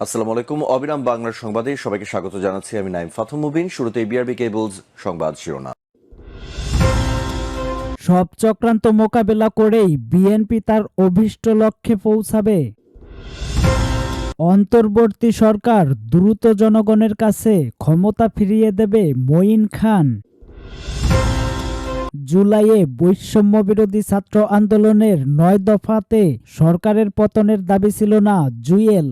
আসসালামু আলাইকুম। অবিরাম বাংলার সংবাদে সবাইকে স্বাগত জানাচ্ছি। আমি নাইম ফাথুম মুবিন। শুরুতে বিআরবি কেবলস সংবাদ শিরোনাম। সব চক্রান্ত মোকাবেলা করেই বিএনপি তার অভীষ্ট লক্ষ্যে পৌঁছাবে। অন্তর্বর্তী সরকার দ্রুত জনগণের কাছে ক্ষমতা ফিরিয়ে দেবে মঈন খান। জুলাইয়ে বৈষম্য বিরোধী ছাত্র আন্দোলনের ৯ দফাতে সরকারের পতনের দাবি ছিল না জুয়েল।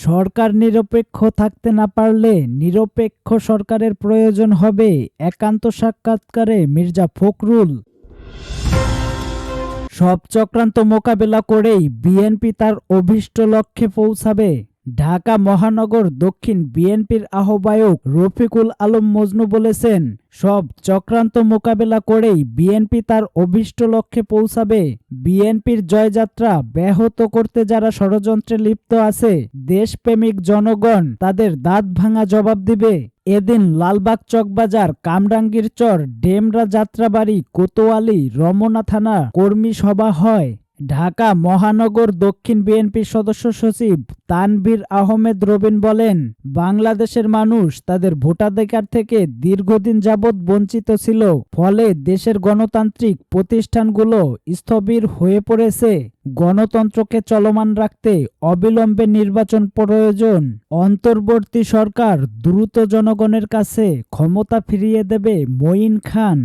সরকার নিরপেক্ষ থাকতে না পারলে নিরপেক্ষ সরকারের প্রয়োজন হবে, একান্ত সাক্ষাৎকারে মির্জা ফখরুল। সব চক্রান্ত মোকাবেলা করেই বিএনপি তার অভীষ্ট লক্ষ্যে পৌঁছাবে। ঢাকা মহানগর দক্ষিণ বিএনপির আহ্বায়ক রফিকুল আলম মজনু বলেছেন, সব চক্রান্ত মোকাবেলা করেই বিএনপি তার অভীষ্ট লক্ষ্যে পৌঁছাবে। বিএনপির জয়যাত্রা ব্যাহত করতে যারা ষড়যন্ত্রে লিপ্ত আছে, দেশপ্রেমিক জনগণ তাদের দাঁত ভাঙা জবাব দিবে। এদিন লালবাগ চকবাজার, কামরাঙ্গীর চর, ডেমরা যাত্রাবাড়ি, কোতোয়ালি, রমনা থানা কর্মী সভা হয়। ঢাকা মহানগর দক্ষিণ বিএনপির সদস্য সচিব তানভীর আহমেদ রবিন বলেন, বাংলাদেশের মানুষ তাদের ভোটাধিকার থেকে দীর্ঘদিন যাবৎ বঞ্চিত ছিল, ফলে দেশের গণতান্ত্রিক প্রতিষ্ঠানগুলো স্থবির হয়ে পড়েছে। গণতন্ত্রকে চলমান রাখতে অবিলম্বে নির্বাচন প্রয়োজন। অন্তর্বর্তী সরকার দ্রুত জনগণের কাছে ক্ষমতা ফিরিয়ে দেবে মঈন খান।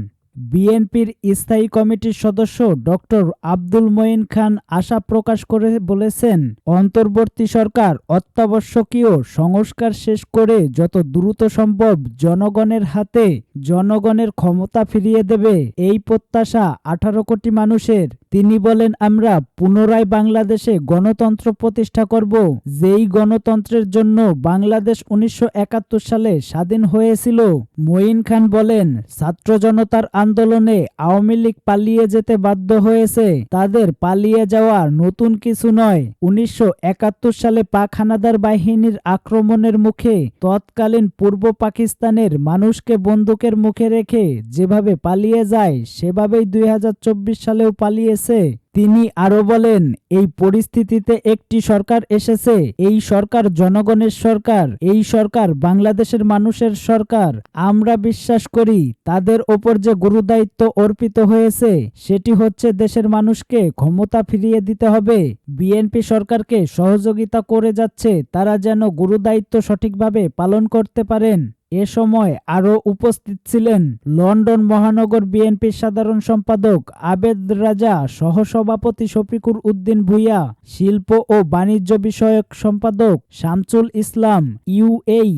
বিএনপির স্থায়ী কমিটির সদস্য ডক্টর আব্দুল মঈন খান আশা প্রকাশ করে বলেছেন, অন্তর্বর্তী সরকার অত্যাবশ্যকীয় সংস্কার শেষ করে যত দ্রুত সম্ভব জনগণের হাতে জনগণের ক্ষমতা ফিরিয়ে দেবে, এই প্রত্যাশা 18 কোটি মানুষের। তিনি বলেন, আমরা পুনরায় বাংলাদেশে গণতন্ত্র প্রতিষ্ঠা করব, যেই গণতন্ত্রের জন্য বাংলাদেশ 1971 সালে স্বাধীন হয়েছিল। মঈন খান বলেন, ছাত্র জনতার আন্দোলনে আওয়ামী লীগ পালিয়ে যেতে বাধ্য হয়েছে, তাদের পালিয়ে যাওয়া নতুন কিছু নয়। 1971 সালে পাক হানাদার বাহিনীর আক্রমণের মুখে তৎকালীন পূর্ব পাকিস্তানের মানুষকে বন্দুকের মুখে রেখে যেভাবে পালিয়ে যায়, সেভাবেই 2024 সালেও পালিয়েছে। তিনি আরো বলেন, এই পরিস্থিতিতে একটি সরকার এসেছে, এই সরকার জনগণের সরকার, এই সরকার বাংলাদেশের মানুষের সরকার। আমরা বিশ্বাস করি তাদের ওপর যে গুরুদায়িত্ব অর্পিত হয়েছে, সেটি হচ্ছে দেশের মানুষকে ক্ষমতা ফিরিয়ে দিতে হবে। বিএনপি সরকারকে সহযোগিতা করে যাচ্ছে, তারা যেন গুরুদায়িত্ব সঠিকভাবে পালন করতে পারেন। এ সময় আরও উপস্থিত ছিলেন লন্ডন মহানগর বিএনপির সাধারণ সম্পাদক আবেদ রাজা, সহসভাপতি শফিকুর উদ্দিন ভূঁইয়া, শিল্প ও বাণিজ্য বিষয়ক সম্পাদক শামসুল ইসলাম, ইউএই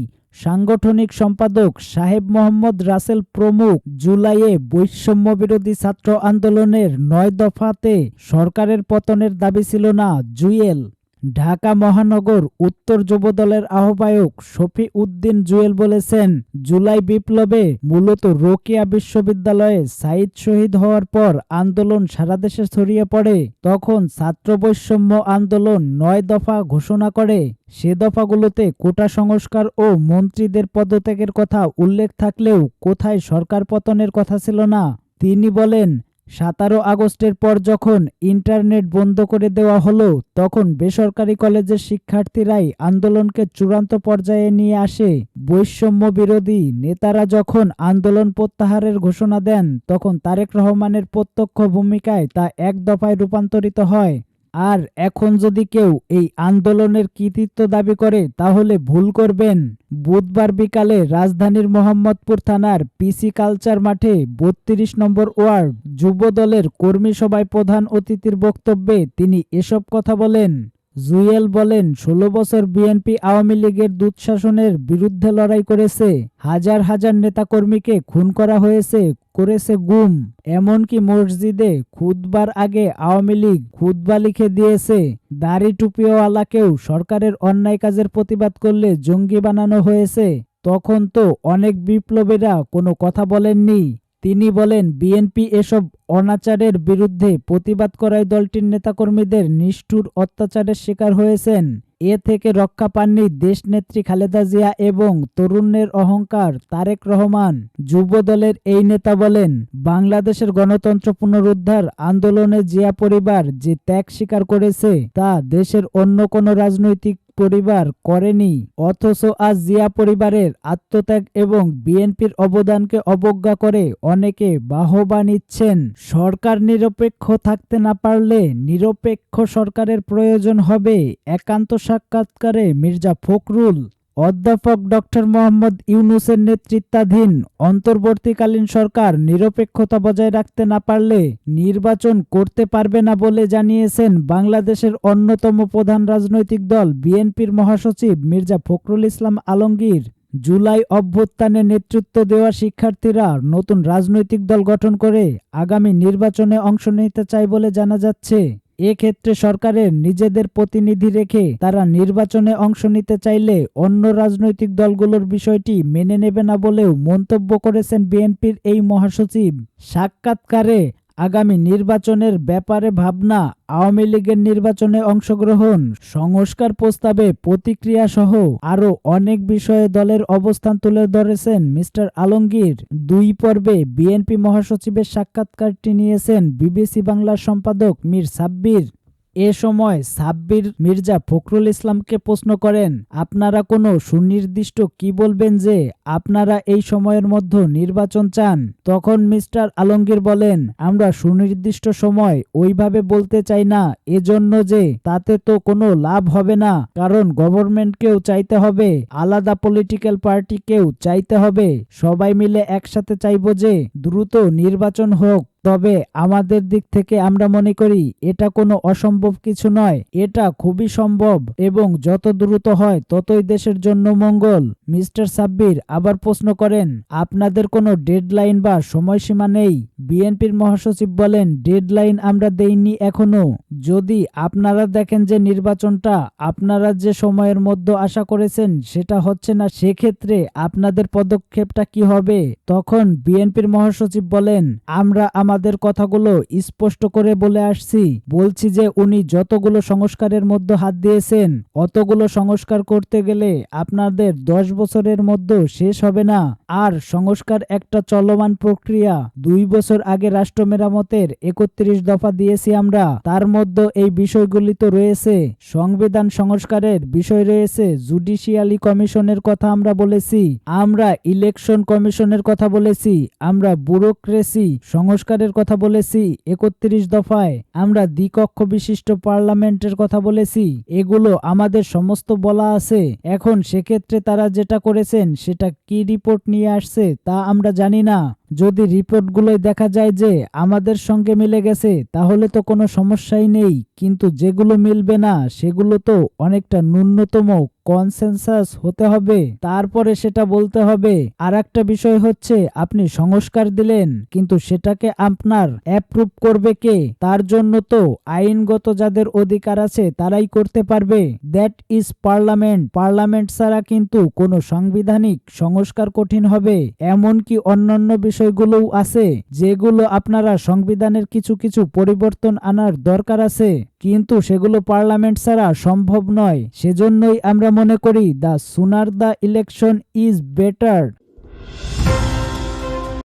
সাংগঠনিক সম্পাদক সাহেব মোহাম্মদ রাসেল প্রমুখ। জুলাইয়ে বৈষম্য বিরোধী ছাত্র আন্দোলনের ৯ দফাতে সরকারের পতনের দাবি ছিল না জুয়েল। ঢাকা মহানগর উত্তর যুবদলের আহ্বায়ক শফি উদ্দিন জুয়েল বলেছেন, জুলাই বিপ্লবে মূলত রোকেয়া বিশ্ববিদ্যালয়ে সাঈদ শহীদ হওয়ার পর আন্দোলন সারা দেশে ছড়িয়ে পড়ে। তখন ছাত্র বৈষম্য আন্দোলন ৯ দফা ঘোষণা করে। সে দফাগুলোতে কোটা সংস্কার ও মন্ত্রীদের পদত্যাগের কথা উল্লেখ থাকলেও কোথায় সরকার পতনের কথা ছিল না। তিনি বলেন, 17 আগস্টের পর যখন ইন্টারনেট বন্ধ করে দেওয়া হলো, তখন বেসরকারি কলেজের শিক্ষার্থীরাই আন্দোলনকে চূড়ান্ত পর্যায়ে নিয়ে আসে। বৈষম্য বিরোধী নেতারা যখন আন্দোলন প্রত্যাহারের ঘোষণা দেন, তখন তারেক রহমানের প্রত্যক্ষ ভূমিকায় তা এক দফায় রূপান্তরিত হয়। আর এখন যদি কেউ এই আন্দোলনের কৃতিত্ব দাবি করে, তাহলে ভুল করবেন। বুধবার বিকালে রাজধানীর মোহাম্মদপুর থানার পিসি কালচার মাঠে 32 নম্বর ওয়ার্ড যুবদলের কর্মী সভায় প্রধান অতিথির বক্তব্যে তিনি এসব কথা বলেন। জুয়েল বলেন, 16 বছর বিএনপি আওয়ামী লীগের দুঃশাসনের বিরুদ্ধে লড়াই করেছে, হাজার হাজার নেতাকর্মীকে খুন করা হয়েছে, করেছে গুম, এমনকি মসজিদে খুতবার আগে আওয়ামী লীগ খুতবা লিখে দিয়েছে। দাড়ি টুপিওয়ালাকেও সরকারের অন্যায় কাজের প্রতিবাদ করলে জঙ্গি বানানো হয়েছে। তখন তো অনেক বিপ্লবীরা কোনো কথা বলেননি। তিনি বলেন, বিএনপি এসব অনাচারের বিরুদ্ধে প্রতিবাদ করায় দলটির নেতাকর্মীদের নিষ্ঠুর অত্যাচারের শিকার হয়েছেন। এ থেকে রক্ষা পাননি দেশনেত্রী খালেদা জিয়া এবং তরুণের অহংকার তারেক রহমান। যুবদলের এই নেতা বলেন, বাংলাদেশের গণতন্ত্র পুনরুদ্ধার আন্দোলনে জিয়া পরিবার যে ত্যাগ স্বীকার করেছে তা দেশের অন্য কোনো রাজনৈতিক পরিবার করেনি। অথচ আজ জিয়া পরিবারের আত্মত্যাগ এবং বিএনপির অবদানকে অবজ্ঞা করে অনেকে বাহবা নিচ্ছেন। সরকার নিরপেক্ষ থাকতে না পারলে নিরপেক্ষ সরকারের প্রয়োজন হবে, একান্ত সাক্ষাৎকারে মির্জা ফখরুল। অধ্যাপক ডক্টর মোহাম্মদ ইউনূসের নেতৃত্বাধীন অন্তর্বর্তীকালীন সরকার নিরপেক্ষতা বজায় রাখতে না পারলে নির্বাচন করতে পারবে না বলে জানিয়েছেন বাংলাদেশের অন্যতম প্রধান রাজনৈতিক দল বিএনপির মহাসচিব মির্জা ফখরুল ইসলাম আলমগীর। জুলাই অভ্যুত্থানে নেতৃত্ব দেওয়া শিক্ষার্থীরা নতুন রাজনৈতিক দল গঠন করে আগামী নির্বাচনে অংশ নিতে চায় বলে জানা যাচ্ছে। এক্ষেত্রে সরকারের নিজেদের প্রতিনিধি রেখে তারা নির্বাচনে অংশ নিতে চাইলে অন্য রাজনৈতিক দলগুলোর বিষয়টি মেনে নেবে না বলেও মন্তব্য করেছেন বিএনপির এই মহাসচিব। সাক্ষাৎকারে আগামী নির্বাচনের ব্যাপারে ভাবনা, আওয়ামী লীগের নির্বাচনে অংশগ্রহণ, সংস্কার প্রস্তাবে প্রতিক্রিয়া সহ আরও অনেক বিষয়ে দলের অবস্থান তুলে ধরেছেন মিস্টার আলমগীর। 2 পর্বে বিএনপি মহাসচিবের সাক্ষাৎকারটি নিয়েছেন বিবিসি বাংলার সম্পাদক মীর সাব্বির। এ সময় সাব্বির মির্জা ফখরুল ইসলামকে প্রশ্ন করেন, আপনারা কোনো সুনির্দিষ্ট কি বলবেন যে আপনারা এই সময়ের মধ্যে নির্বাচন চান? তখন মিস্টার আলমগীর বলেন, আমরা সুনির্দিষ্ট সময় ওইভাবে বলতে চাই না, এজন্য যে তাতে তো কোনো লাভ হবে না, কারণ গভর্নমেন্টকেও চাইতে হবে, আলাদা পলিটিক্যাল পার্টিকেও চাইতে হবে, সবাই মিলে একসাথে চাইবো যে দ্রুত নির্বাচন হোক। তবে আমাদের দিক থেকে আমরা মনে করি এটা কোনো অসম্ভব কিছু নয়, এটা খুবই সম্ভব এবং যত দ্রুত হয় ততই দেশের জন্য মঙ্গল। মিস্টার সাব্বির আবার প্রশ্ন করেন, আপনাদের কোনো ডেডলাইন বা সময়সীমা নেই? বিএনপির মহাসচিব বলেন, ডেডলাইন আমরা দেইনি এখনো। যদি আপনারা দেখেন যে নির্বাচনটা আপনারা যে সময়ের মধ্যে আশা করেছেন সেটা হচ্ছে না, সেক্ষেত্রে আপনাদের পদক্ষেপটা কি হবে? তখন বিএনপির মহাসচিব বলেন, আমরা আমাদের কথাগুলো স্পষ্ট করে বলে আসছি, বলছি যে উনি যতগুলো সংস্কারের মধ্যে হাত দিয়েছেন অতগুলো সংস্কার করতে গেলে আপনাদের 10 বছরের মধ্যে শেষ হবে না। আর সংস্কার একটা চলমান প্রক্রিয়া। 2 বছর আগে রাষ্ট্র মেরামতের 31 দফা দিয়েছি আমরা, তার মধ্যে এই বিষয়গুলি তো রয়েছে। সংবিধান সংস্কারের বিষয় রয়েছে, জুডিশিয়ালি কমিশনের কথা আমরা বলেছি, আমরা ইলেকশন কমিশনের কথা বলেছি, আমরা ব্যুরোক্রেসি সংস্কারের কথা বলেছি 31 দফায়, আমরা দ্বিকক্ষ বিশিষ্ট পার্লামেন্টের কথা বলেছি। এগুলো আমাদের সমস্ত বলা আছে। এখন সেক্ষেত্রে তারা যেটা করেছেন সেটা কি রিপোর্ট নিয়ে আসছে তা আমরা জানি না। যদি রিপোর্টগুলোই দেখা যায় যে আমাদের সঙ্গে মিলে গেছে তাহলে তো কোনো সমস্যাই নেই, কিন্তু যেগুলো মিলবে না সেগুলো তো অনেকটা ন্যূনতম কনসেনসাস হতে হবে, তারপরে সেটা বলতে হবে। আর একটা বিষয় হচ্ছে, আপনি সংস্কার দিলেন কিন্তু সেটাকে আপনার অ্যাপ্রুভ করবে কে? তার জন্য তো আইনগত যাদের অধিকার আছে তারাই করতে পারবে, দ্যাট ইজ পার্লামেন্ট। পার্লামেন্ট ছাড়া কিন্তু কোনো সাংবিধানিক সংস্কার কঠিন হবে। এমনকি অন্যান্য বিষয়গুলোও আছে যেগুলো আপনারা সংবিধানের কিছু কিছু পরিবর্তন আনার দরকার আছে, কিন্তু সেগুলো পার্লামেন্ট ছাড়া সম্ভব নয়। সেজন্যই আমরা মনে করি the sooner the election is better.